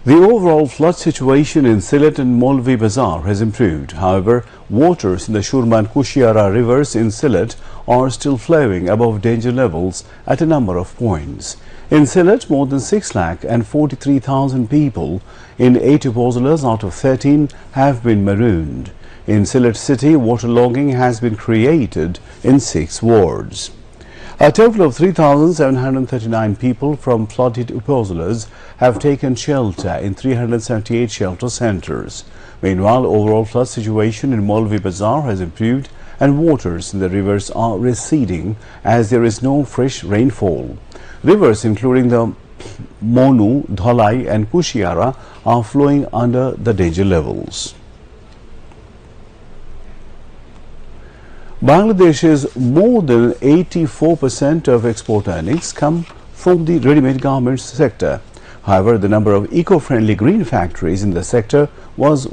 The overall flood situation in Sylhet and Molvi Bazaar has improved. However, waters in the Shurma and Kushiara rivers in Sylhet are still flowing above danger levels at a number of points. In Sylhet, more than 6,43,000 people in 8 upazilas out of 13 have been marooned. In Sylhet city, waterlogging has been created in 6 wards. A total of 3,739 people from flooded upazilas have taken shelter in 378 shelter centres. Meanwhile, overall flood situation in Molvi Bazaar has improved and waters in the rivers are receding as there is no fresh rainfall. Rivers including the Monu, Dhalai and Kushiara are flowing under the danger levels. Bangladesh's more than 84% of export earnings come from the ready-made garments sector. However, the number of eco-friendly green factories in the sector was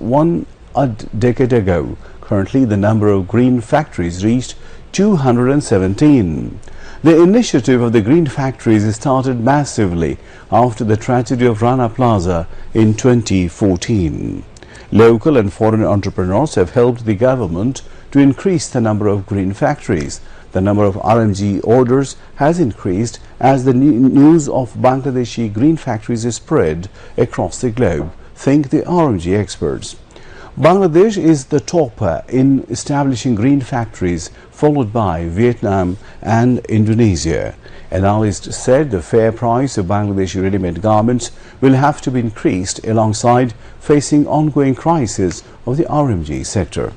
a decade ago. Currently, the number of green factories reached 217. The initiative of the green factories started massively after the tragedy of Rana Plaza in 2014. Local and foreign entrepreneurs have helped the government to increase the number of green factories. The number of RMG orders has increased as the news of Bangladeshi green factories is spread across the globe, think the RMG experts. Bangladesh is the topper in establishing green factories, followed by Vietnam and Indonesia. Analysts said the fair price of Bangladeshi ready-made garments will have to be increased alongside facing ongoing crisis of the RMG sector.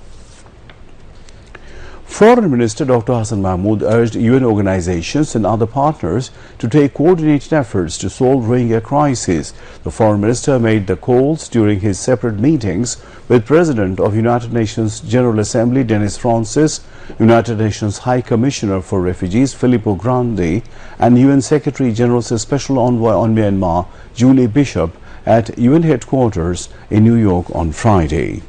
Foreign Minister Dr. Hassan Mahmood urged UN organizations and other partners to take coordinated efforts to solve Rohingya crisis. The Foreign Minister made the calls during his separate meetings with President of United Nations General Assembly Dennis Francis, United Nations High Commissioner for Refugees Filippo Grandi and UN Secretary General's Special Envoy on Myanmar Julie Bishop at UN headquarters in New York on Friday.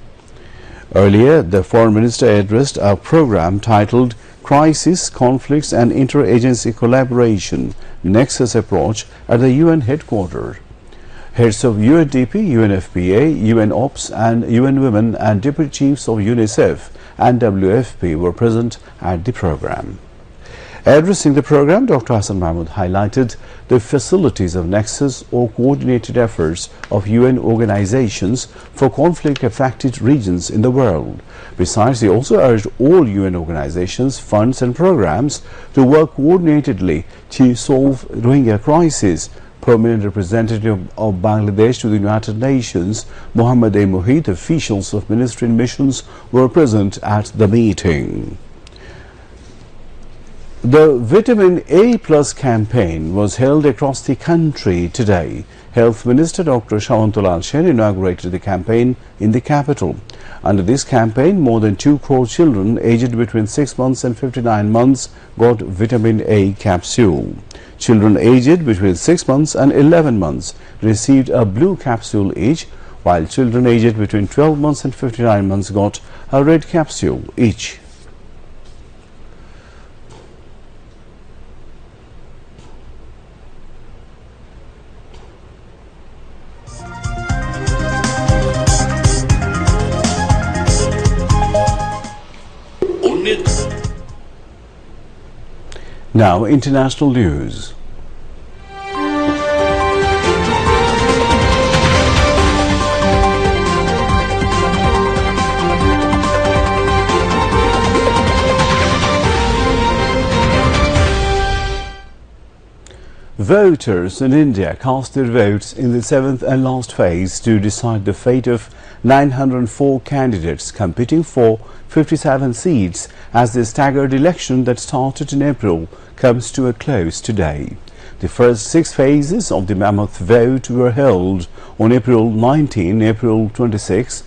Earlier, the Foreign Minister addressed a program titled Crisis, Conflicts and Interagency Collaboration Nexus Approach at the UN headquarters. Heads of UNDP, UNFPA, UN Ops and UN Women and Deputy Chiefs of UNICEF and WFP were present at the program. Addressing the program, Dr. Hassan Mahmood highlighted the facilities of nexus or coordinated efforts of UN organizations for conflict-affected regions in the world. Besides, he also urged all UN organizations, funds and programs to work coordinatedly to solve Rohingya crisis. Permanent representative of Bangladesh to the United Nations, Mohammad A. Mohit, officials of ministry and missions were present at the meeting. The Vitamin A Plus campaign was held across the country today. Health Minister Dr. Shawantula inaugurated the campaign in the capital. Under this campaign, more than 2 crore children aged between 6 months and 59 months got Vitamin A capsule. Children aged between 6 months and 11 months received a blue capsule each, while children aged between 12 months and 59 months got a red capsule each. Now, international news. Voters in India cast their votes in the 7th and last phase to decide the fate of 904 candidates competing for 57 seats as the staggered election that started in April comes to a close today. The first 6 phases of the mammoth vote were held on April 19, April 26,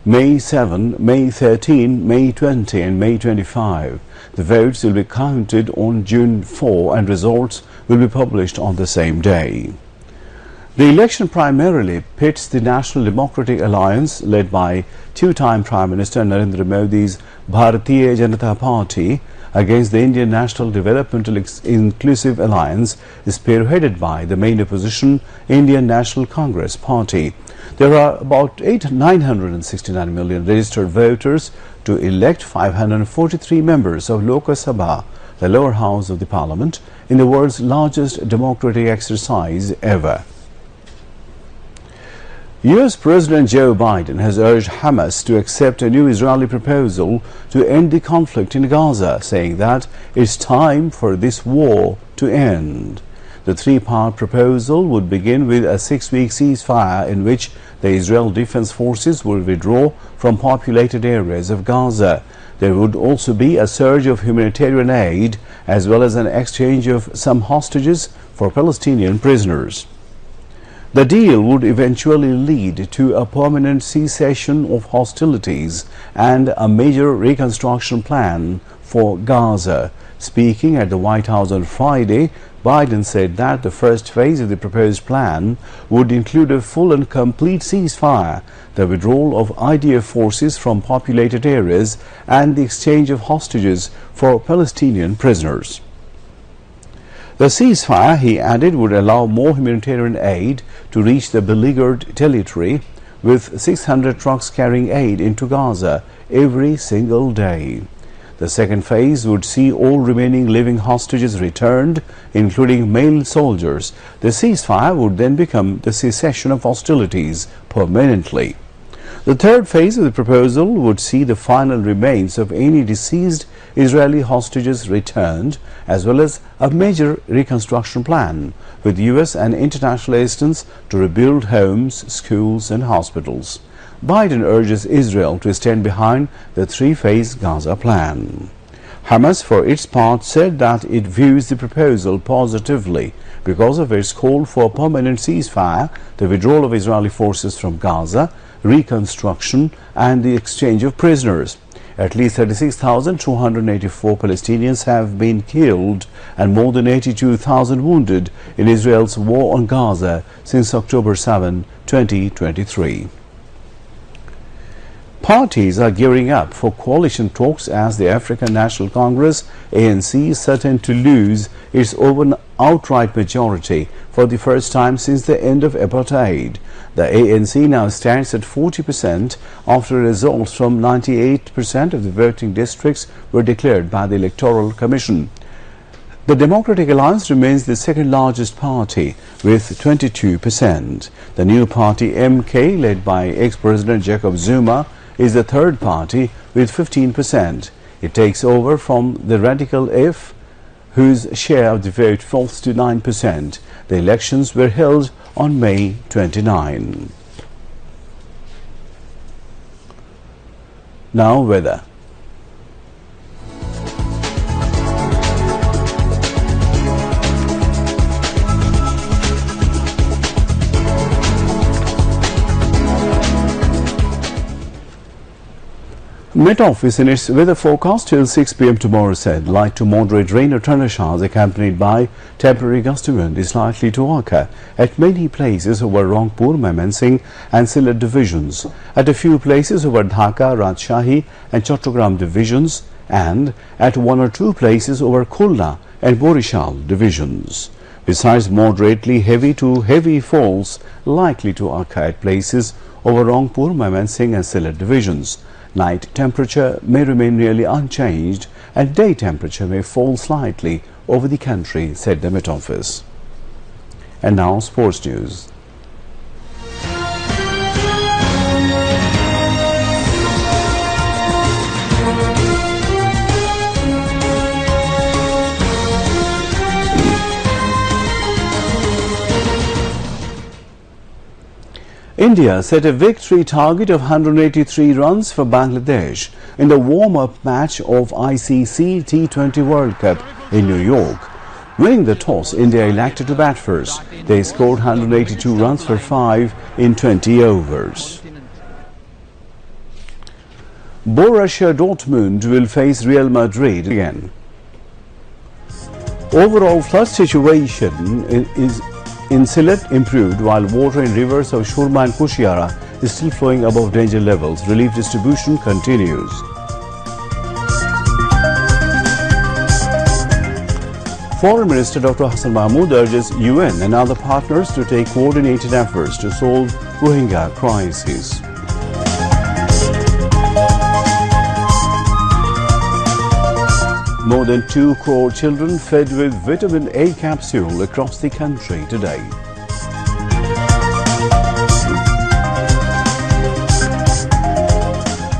May 7, May 13, May 20 and May 25. The votes will be counted on June 4 and results will be published on the same day. The election primarily pits the National Democratic Alliance led by 2-time Prime Minister Narendra Modi's Bharatiya Janata Party against the Indian National Developmental Inclusive Alliance, spearheaded by the main opposition Indian National Congress Party. There are about 969 million registered voters to elect 543 members of Lok Sabha, the lower house of the parliament, in the world's largest democratic exercise ever. US President Joe Biden has urged Hamas to accept a new Israeli proposal to end the conflict in Gaza, saying that it's time for this war to end. The three-part proposal would begin with a 6-week ceasefire in which the Israel Defense Forces will withdraw from populated areas of Gaza. There would also be a surge of humanitarian aid as well as an exchange of some hostages for Palestinian prisoners. The deal would eventually lead to a permanent cessation of hostilities and a major reconstruction plan for Gaza. Speaking at the White House on Friday, Biden said that the first phase of the proposed plan would include a full and complete ceasefire, the withdrawal of IDF forces from populated areas, and the exchange of hostages for Palestinian prisoners. The ceasefire, he added, would allow more humanitarian aid to reach the beleaguered territory, with 600 trucks carrying aid into Gaza every single day. The second phase would see all remaining living hostages returned, including male soldiers. The ceasefire would then become the cessation of hostilities permanently. The third phase of the proposal would see the final remains of any deceased Israeli hostages returned, as well as a major reconstruction plan with US and international assistance to rebuild homes, schools and hospitals. Biden urges Israel to stand behind the three-phase Gaza plan. Hamas, for its part, said that it views the proposal positively because of its call for a permanent ceasefire, the withdrawal of Israeli forces from Gaza, reconstruction and the exchange of prisoners. At least 36,284 Palestinians have been killed and more than 82,000 wounded in Israel's war on Gaza since October 7, 2023. Parties are gearing up for coalition talks as the African National Congress (ANC) is certain to lose its outright majority for the first time since the end of apartheid. The ANC now stands at 40% after results from 98% of the voting districts were declared by the Electoral Commission. The Democratic Alliance remains the second largest party with 22%. The new party MK, led by ex-President Jacob Zuma, is the third party with 15%. It takes over from the Radical F, whose share of the vote falls to 9%. The elections were held on May 29. Now weather. Met Office in its weather forecast till 6 p.m. tomorrow said light to moderate rain or thunder showers accompanied by temporary gusty wind is likely to occur at many places over Rangpur, Mymensingh and Sylhet divisions, at a few places over Dhaka, Rajshahi and Chattogram divisions, and at one or two places over Khulna and Borishal divisions. Besides, moderately heavy to heavy falls likely to occur at places over Rangpur, Mymensingh and Sylhet divisions. Night temperature may remain nearly unchanged and day temperature may fall slightly over the country, said the Met Office. And now sports news. India set a victory target of 183 runs for Bangladesh in the warm-up match of ICC T20 World Cup in New York. Winning the toss, India elected to bat first. They scored 182 runs for 5 in 20 overs. Borussia Dortmund will face Real Madrid again. Overall flood situation in Sylhet improved, while water in rivers of Shurma and Kushiara is still flowing above danger levels. Relief distribution continues. Foreign Minister Dr. Hassan Mahmood urges UN and other partners to take coordinated efforts to solve Rohingya crisis. More than 2 crore children fed with vitamin A capsule across the country today.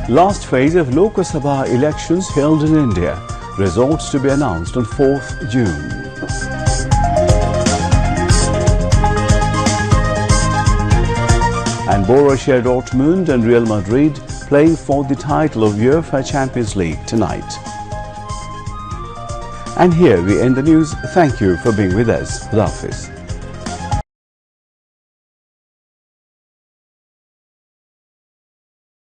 Last phase of Lok Sabha elections held in India. Results to be announced on 4th June. And Borussia Dortmund and Real Madrid playing for the title of UEFA Champions League tonight. And here we end the news. Thank you for being with us. Khudafis.